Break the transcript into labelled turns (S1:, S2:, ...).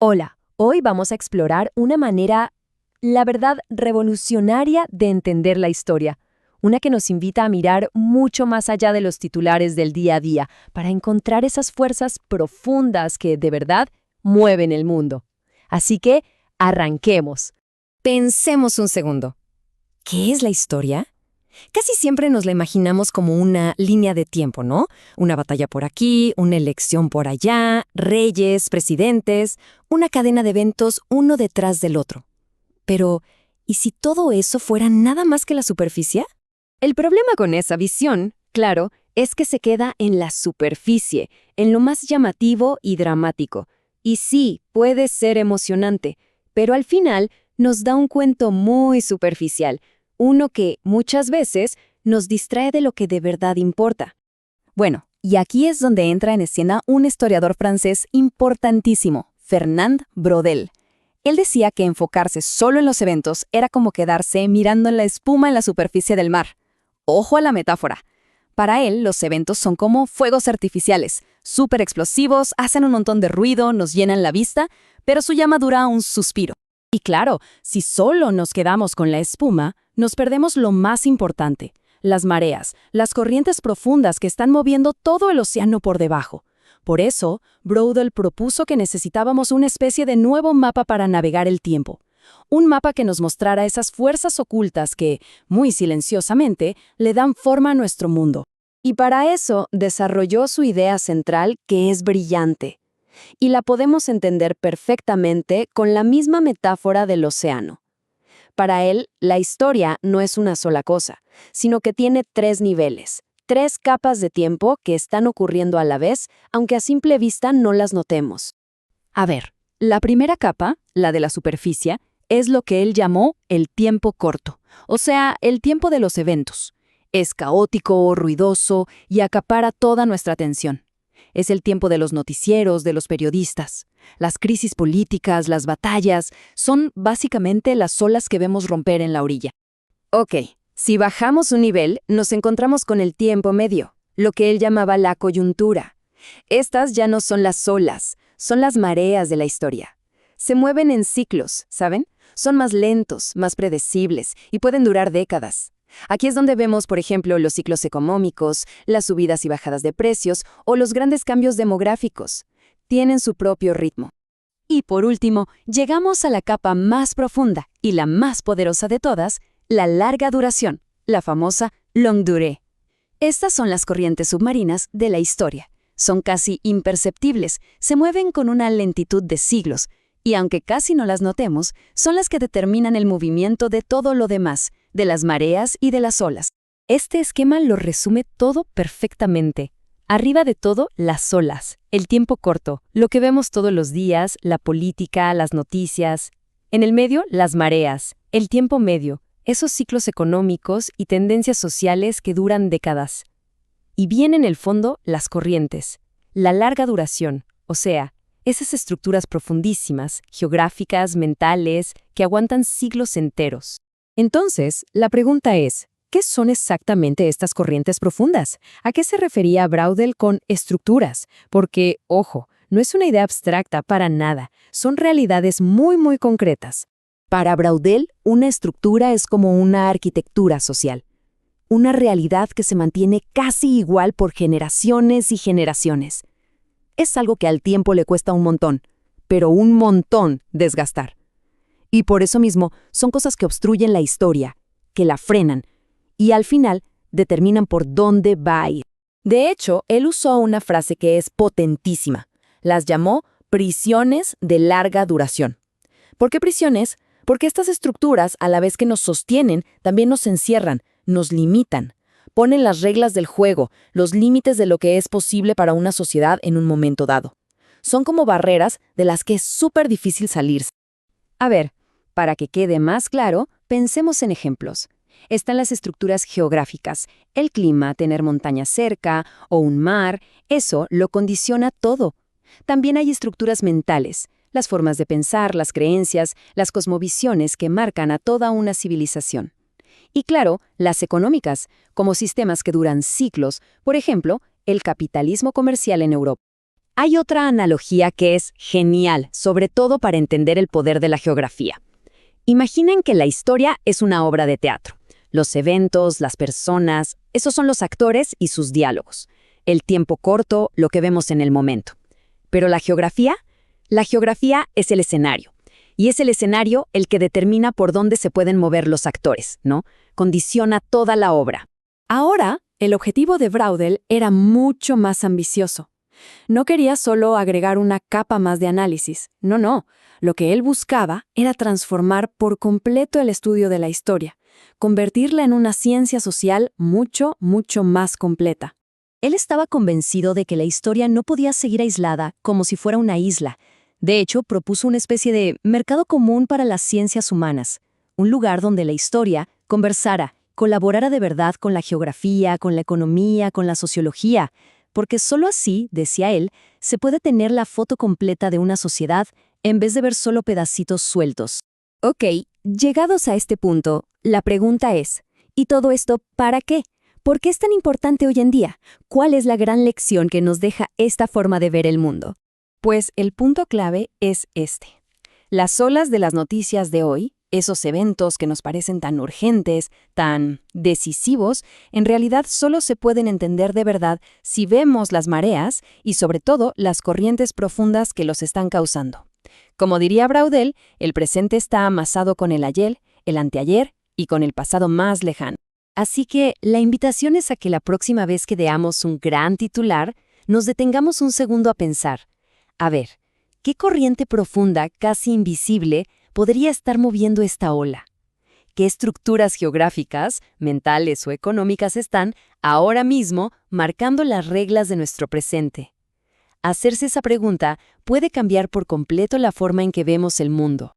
S1: Hola, hoy vamos a explorar una manera, la verdad, revolucionaria de entender la historia, una que nos invita a mirar mucho más allá de los titulares del día a día, para encontrar esas fuerzas profundas que, de verdad, mueven el mundo. Así que, arranquemos. Pensemos un segundo. ¿Qué es la historia? Casi siempre nos la imaginamos como una línea de tiempo, ¿no? Una batalla por aquí, una elección por allá, reyes, presidentes, una cadena de eventos uno detrás del otro. Pero, ¿y si todo eso fuera nada más que la superficie? El problema con esa visión, claro, es que se queda en la superficie, en lo más llamativo y dramático. Y sí, puede ser emocionante, pero al final nos da un cuento muy superficial, uno que, muchas veces, nos distrae de lo que de verdad importa. Bueno, y aquí es donde entra en escena un historiador francés importantísimo, Fernand Braudel. Él decía que enfocarse solo en los eventos era como quedarse mirando en la espuma en la superficie del mar. Ojo a la metáfora. Para él, los eventos son como fuegos artificiales, súper explosivos, hacen un montón de ruido, nos llenan la vista, pero su llama dura un suspiro. Y claro, si solo nos quedamos con la espuma, nos perdemos lo más importante, las mareas, las corrientes profundas que están moviendo todo el océano por debajo. Por eso, Braudel propuso que necesitábamos una especie de nuevo mapa para navegar el tiempo. Un mapa que nos mostrara esas fuerzas ocultas que, muy silenciosamente, le dan forma a nuestro mundo. Y para eso desarrolló su idea central, que es brillante. Y la podemos entender perfectamente con la misma metáfora del océano. Para él, la historia no es una sola cosa, sino que tiene tres niveles, tres capas de tiempo que están ocurriendo a la vez, aunque a simple vista no las notemos. A ver, la primera capa, la de la superficie, es lo que él llamó el tiempo corto, o sea, el tiempo de los eventos. Es caótico, ruidoso y acapara toda nuestra atención. Es el tiempo de los noticieros, de los periodistas. Las crisis políticas, las batallas, son básicamente las olas que vemos romper en la orilla. Ok, si bajamos un nivel, nos encontramos con el tiempo medio, lo que él llamaba la coyuntura. Estas ya no son las olas, son las mareas de la historia. Se mueven en ciclos, ¿saben? Son más lentos, más predecibles y pueden durar décadas. Aquí es donde vemos, por ejemplo, los ciclos económicos, las subidas y bajadas de precios o los grandes cambios demográficos. Tienen su propio ritmo. Y por último, llegamos a la capa más profunda y la más poderosa de todas, la larga duración, la famosa longue durée. Estas son las corrientes submarinas de la historia. Son casi imperceptibles, se mueven con una lentitud de siglos, y aunque casi no las notemos, son las que determinan el movimiento de todo lo demás, de las mareas y de las olas. Este esquema lo resume todo perfectamente. Arriba de todo, las olas, el tiempo corto, lo que vemos todos los días, la política, las noticias. En el medio, las mareas, el tiempo medio, esos ciclos económicos y tendencias sociales que duran décadas. Y bien en el fondo, las corrientes, la larga duración, o sea, esas estructuras profundísimas, geográficas, mentales, que aguantan siglos enteros. Entonces, la pregunta es, ¿qué son exactamente estas corrientes profundas? ¿A qué se refería Braudel con estructuras? Porque, ojo, no es una idea abstracta para nada, son realidades muy concretas. Para Braudel, una estructura es como una arquitectura social, una realidad que se mantiene casi igual por generaciones y generaciones. Es algo que al tiempo le cuesta un montón, pero un montón desgastar. Y por eso mismo son cosas que obstruyen la historia, que la frenan, y al final determinan por dónde va a ir. De hecho, él usó una frase que es potentísima. Las llamó prisiones de larga duración. ¿Por qué prisiones? Porque estas estructuras, a la vez que nos sostienen, también nos encierran, nos limitan. Ponen las reglas del juego, los límites de lo que es posible para una sociedad en un momento dado. Son como barreras de las que es súper difícil salirse. A ver, para que quede más claro, pensemos en ejemplos. Están las estructuras geográficas, el clima, tener montañas cerca o un mar, eso lo condiciona todo. También hay estructuras mentales, las formas de pensar, las creencias, las cosmovisiones que marcan a toda una civilización. Y claro, las económicas, como sistemas que duran siglos, por ejemplo, el capitalismo comercial en Europa. Hay otra analogía que es genial, sobre todo para entender el poder de la geografía. Imaginen que la historia es una obra de teatro. Los eventos, las personas, esos son los actores y sus diálogos. El tiempo corto, lo que vemos en el momento. Pero la geografía es el escenario. Y es el escenario el que determina por dónde se pueden mover los actores, ¿no? Condiciona toda la obra.
S2: Ahora, el objetivo de Braudel era mucho más ambicioso. No quería solo agregar una capa más de análisis. No. Lo que él buscaba era transformar por completo el estudio de la historia, convertirla en una ciencia social mucho más completa.
S1: Él estaba convencido de que la historia no podía seguir aislada como si fuera una isla. De hecho, propuso una especie de mercado común para las ciencias humanas, un lugar donde la historia conversara, colaborara de verdad con la geografía, con la economía, con la sociología, porque solo así, decía él, se puede tener la foto completa de una sociedad en vez de ver solo pedacitos sueltos. Ok, llegados a este punto, la pregunta es, ¿y todo esto para qué? ¿Por qué es tan importante hoy en día? ¿Cuál es la gran lección que nos deja esta forma de ver el mundo?
S2: Pues el punto clave es este. Las olas de las noticias de hoy, esos eventos que nos parecen tan urgentes, tan decisivos, en realidad solo se pueden entender de verdad si vemos las mareas y sobre todo las corrientes profundas que los están causando. Como diría Braudel, el presente está amasado con el ayer, el anteayer y con el pasado más lejano.
S1: Así que la invitación es a que la próxima vez que veamos un gran titular, nos detengamos un segundo a pensar. A ver, ¿qué corriente profunda, casi invisible, podría estar moviendo esta ola? ¿Qué estructuras geográficas, mentales o económicas están ahora mismo marcando las reglas de nuestro presente? Hacerse esa pregunta puede cambiar por completo la forma en que vemos el mundo.